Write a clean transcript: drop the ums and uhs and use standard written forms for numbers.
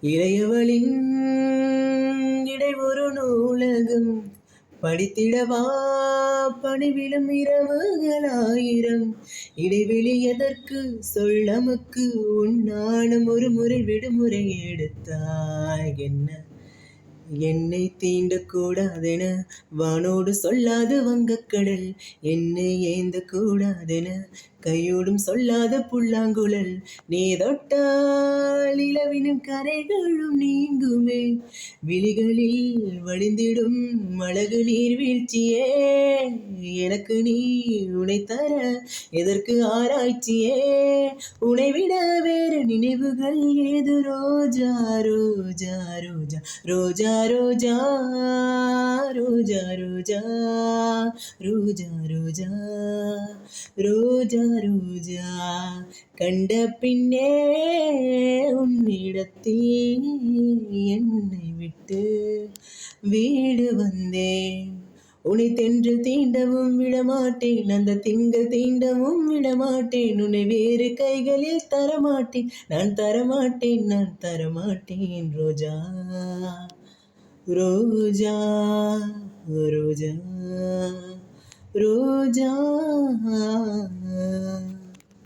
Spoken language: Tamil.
இளையவளின் இடை ஒரு நூலகம் படித்திடவா பணிவிலும் இரவுகளாயிரம் இடைவெளி எதற்கு சொல் நமக்கு உன்னாலும் ஒரு முறை விடுமுறை எடுத்தாய் என்ன என்னை தீண்டக்கூடாதென வானோடு சொல்லாத வங்கக்கடல் என்னை ஏந்த கூடாதென கையோடும் சொல்லாத புல்லாங்குழல் நீ தொட்டால் இளவினும் கரைகளும் நீங்குமே விழிகளில் வழிந்திடும் அழகு நீர் வீழ்ச்சியே எனக்கு நீ உனை தர எதற்கு ஆராய்ச்சியே உனை விட வேறு நினைவுகள் ஏது ரோஜா ரோஜா ரோஜா ரோஜா ரோஜா ரோஜா ரோஜா ரோஜா ரோஜா ரோஜா ரோஜா கண்ட பின்னே உன்னிடத்தில் என்னை விட்டு வீடு வந்தேன் உன்னை தென்று தீண்டவும் விடமாட்டேன் அந்த திங்கள் தீண்டவும் விடமாட்டேன் உன்னை வேறு கைகளில் தரமாட்டேன் நான் தரமாட்டேன் ரோஜா ரோஜா ரோஜா ரோஜா